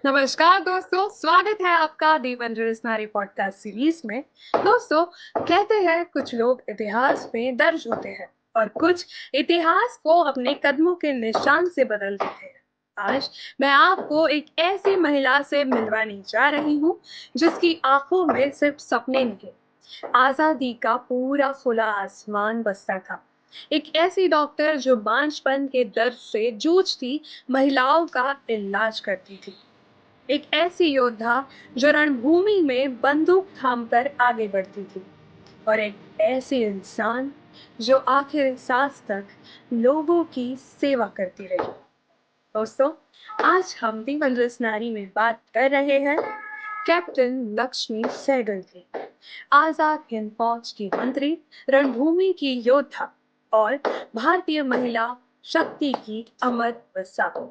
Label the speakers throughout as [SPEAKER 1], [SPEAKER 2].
[SPEAKER 1] नमस्कार दोस्तों, स्वागत है आपका दी वंडरस नारी पॉडकास्ट सीरीज में। दोस्तों, कहते हैं कुछ लोग इतिहास में दर्ज होते हैं और कुछ इतिहास को अपने कदमों के निशान से बदल देते हैं। आज मैं आपको एक ऐसी महिला से मिलवाने जा रही हूँ जिसकी आंखों में सिर्फ सपने नहीं, आजादी का पूरा खुला आसमान बसता था। एक ऐसी डॉक्टर जो बांझपन के दर्द से जूझती महिलाओं का इलाज करती थी। एक ऐसी योद्धा जो रणभूमि में बंदूक थामकर आगे बढ़ती थी, और एक ऐसी इंसान जो आखिर सांस तक लोगों की सेवा करती रही। दोस्तों, आज हम दी वंडरस नारी में बात कर रहे हैं कैप्टन लक्ष्मी सहगल की। आजाद हिंद फौज की मंत्री, रणभूमि की योद्धा और भारतीय महिला शक्ति की अमर मिसाल।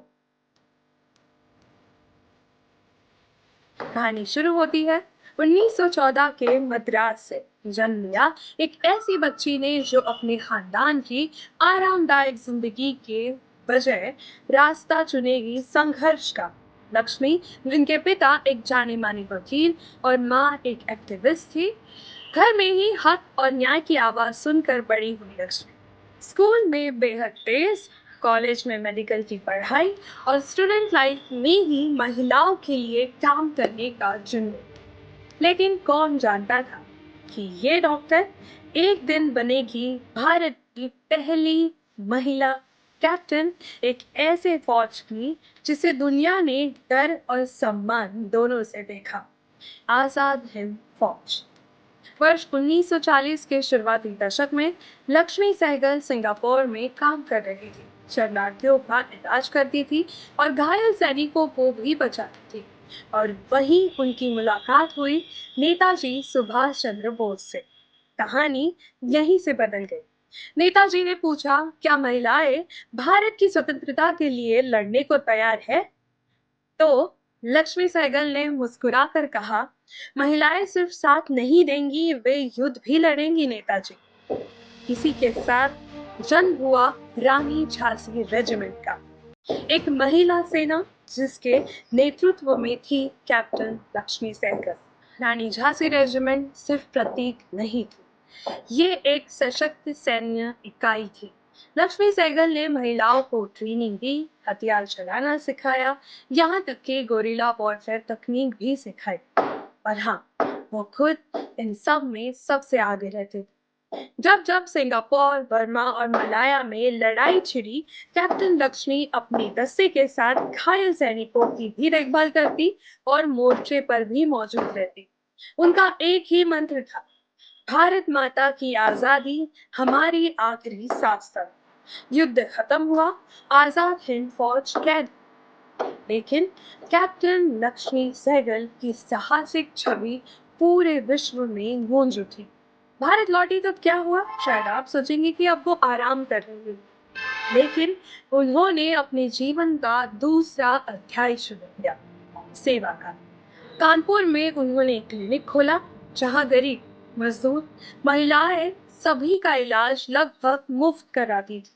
[SPEAKER 1] कहानी शुरू होती है 1914 के मद्रास से। जन्म लिया एक ऐसी बच्ची ने जो अपने खानदान की आरामदायक जिंदगी के बजाय रास्ता चुनेगी संघर्ष का। लक्ष्मी, जिनके पिता एक जाने माने वकील और माँ एक एक्टिविस्ट थी, घर में ही हक और न्याय की आवाज सुनकर बड़ी हुई लक्ष्मी। स्कूल में बेहद तेज, कॉलेज में मेडिकल की पढ़ाई और स्टूडेंट लाइफ में ही महिलाओं के लिए काम करने का जुनून। लेकिन कौन जानता था कि ये डॉक्टर एक दिन बनेगी भारत की पहली महिला कैप्टन, एक ऐसे फौज की जिसे दुनिया ने डर और सम्मान दोनों से देखा। आजाद हिंद फौज। वर्ष 1940 के शुरुआती दशक में लक्ष्मी सहगल सिंगापुर में काम कर रही थी। शरणार्थियों का इलाज करती थी और घायल सैनिकों को भी बचाती थी। और वहीं उनकी मुलाकात हुई नेताजी सुभाष चंद्र बोस से। कहानी यहीं से बदल गई। नेताजी ने पूछा, क्या महिलाएं भारत की स्वतंत्रता के लिए लड़ने को तैयार है? तो लक्ष्मी सहगल ने मुस्कुराकर कहा, महिलाएं सिर्फ साथ नहीं देंगी, वे युद्ध भी लड़ेंगी नेताजी। इसी के साथ जन्म हुआ रानी झांसी रेजिमेंट का, एक महिला सेना जिसके नेतृत्व में थी कैप्टन लक्ष्मी सहगल। रानी झांसी रेजिमेंट सिर्फ प्रतीक नहीं थी, ये एक सशक्त सैन्य इकाई थी। लक्ष्मी सहगल ने महिलाओं को ट्रेनिंग दी, हथियार चलाना सिखाया, यहाँ तक कि गोरिल्ला वॉरफेयर तकनीक भी सिखाई। और हाँ, वो खुद इन सब में सबसे आगे रहते थे। जब जब सिंगापुर, बर्मा और मलाया में लड़ाई छिड़ी, कैप्टन लक्ष्मी अपने दस्ते के साथ घायल सैनिकों की भी देखभाल करती और मोर्चे पर भी मौजूद रहती। उनका एक ही मंत्र था, भारत माता की आजादी हमारी आखिरी सांस तक। युद्ध खत्म हुआ, आजाद हिंद फौज कैद। लेकिन कैप्टन लक्ष्मी सहगल की साहसिक छवि पूरे विश्व में गूंज उठी। भारत लौटी तो क्या हुआ? शायद आप सोचेंगे कि अब वो आराम कर रही है, लेकिन उन्होंने अपने जीवन का दूसरा अध्याय शुरू किया, सेवा का। कानपुर में उन्होंने एक क्लिनिक खोला जहां गरीब, मजदूर, महिलाएं सभी का इलाज लगभग मुफ्त कराती थी।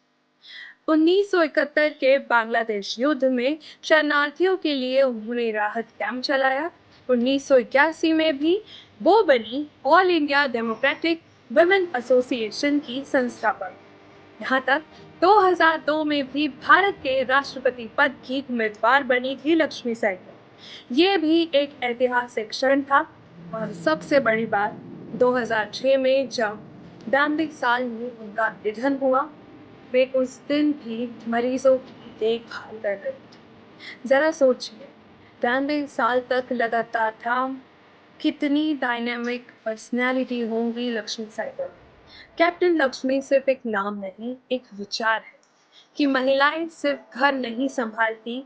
[SPEAKER 1] 1971 के बांग्लादेश युद्ध में शरणार्थियों के लिए उन्होंने राहत कैंप चलाया। 1981 में भी वो बनी all India democratic women association की संस्थापक। यहाँ तक 2002 में भी भारत के राष्ट्रपति पद की उम्मीदवार बनी थी लक्ष्मी सहगल। ये भी एक ऐतिहासिक क्षण था। और सबसे बड़ी बात, 2006 में जब 92 साल में उनका निधन हुआ, वे उस दिन भी मरीजों की देखभाल कर रहे थे। जरा सोचिए, 92 साल तक लगातार काम, कितनी डायनामिक पर्सनैलिटी होंगी लक्ष्मी सहगल। कैप्टन लक्ष्मी सिर्फ एक नाम नहीं, एक विचार है कि महिलाएं सिर्फ घर नहीं संभालती,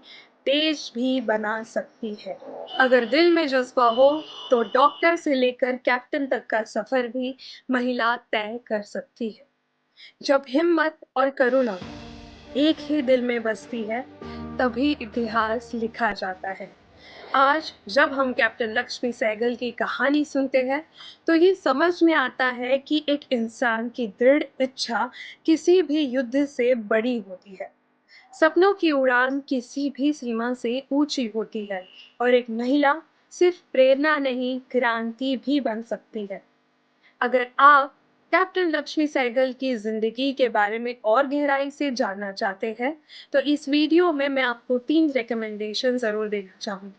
[SPEAKER 1] देश भी बना सकती है। अगर दिल में जज्बा हो तो डॉक्टर से लेकर कैप्टन तक का सफर भी महिला तय कर सकती है। जब हिम्मत और करुणा एक ही दिल में बसती है, तभी इतिहास लिखा जाता है। आज जब हम कैप्टन लक्ष्मी सहगल की कहानी सुनते हैं, तो ये समझ में आता है कि एक इंसान की दृढ़ इच्छा किसी भी युद्ध से बड़ी होती है। सपनों की उड़ान किसी भी सीमा से ऊंची होती है और एक महिला सिर्फ प्रेरणा नहीं, क्रांति भी बन सकती है। अगर आप कैप्टन लक्ष्मी सहगल की जिंदगी के बारे में और गहराई से जानना चाहते हैं, तो इस वीडियो में मैं आपको 3 रिकमेंडेशन जरूर देना चाहूंगी।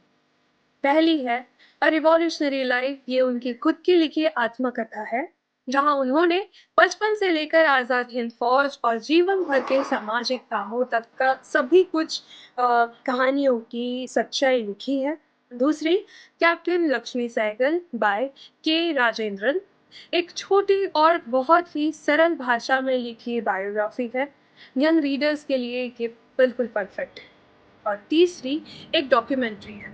[SPEAKER 1] पहली है अ रिवॉल्यूशनरी लाइफ। ये उनकी खुद की लिखी आत्मकथा है, जहां उन्होंने बचपन से लेकर आजाद हिंद फौज और जीवन भर के सामाजिक कामों तक का सभी कुछ कहानियों की सच्चाई लिखी है। दूसरी, कैप्टन लक्ष्मी सहगल बाय के राजेंद्रन। एक छोटी और बहुत ही सरल भाषा में लिखी बायोग्राफी है। यंग रीडर्स के लिए ये बिल्कुल परफेक्ट है। और तीसरी, एक डॉक्यूमेंट्री है,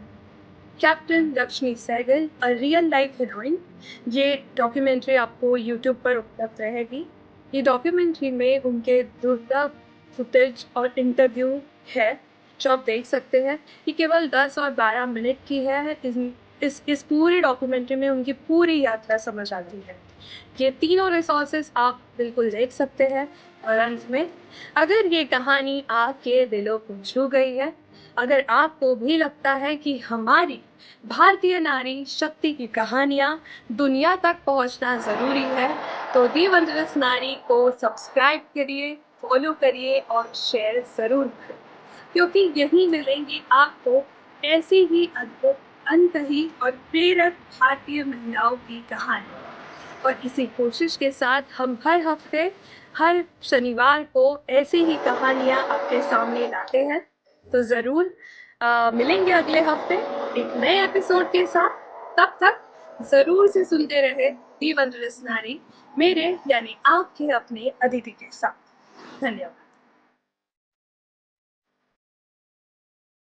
[SPEAKER 1] captain Lakshmi Sahgal a real life heroine. ये डॉक्यूमेंट्री आपको यूट्यूब पर उपलब्ध रहेगी। ये डॉक्यूमेंट्री में उनके दुर्लभ फुटेज और इंटरव्यू है, जो आप देख सकते हैं। ये केवल 10 और 12 मिनट की है। इस पूरी डॉक्यूमेंट्री में उनकी पूरी यात्रा समझ आती है। ये तीनों रिसोर्सेस आप बिल्कुल देख सकते हैं। और अंत में, अगर ये कहानी आपके दिलों को छू गई है, अगर आपको भी लगता है कि हमारी भारतीय नारी शक्ति की कहानियां दुनिया तक पहुंचना जरूरी है, तो दी वंडरस नारी को सब्सक्राइब करिए, फॉलो करिए और शेयर जरूर करें, क्योंकि यही मिलेंगी आपको ऐसी ही अद्भुत, अनकही और प्रेरक भारतीय महिलाओं की कहानी। और इसी कोशिश के साथ हम हर हफ्ते, हर शनिवार को ऐसी ही कहानियां आपके सामने लाते हैं। तो जरूर मिलेंगे अगले हफ्ते एक नए एपिसोड के साथ। तब तक जरूर से सुनते रहे दी वंडरस नारी, मेरे यानी आपके अपने अदिति के साथ। धन्यवाद।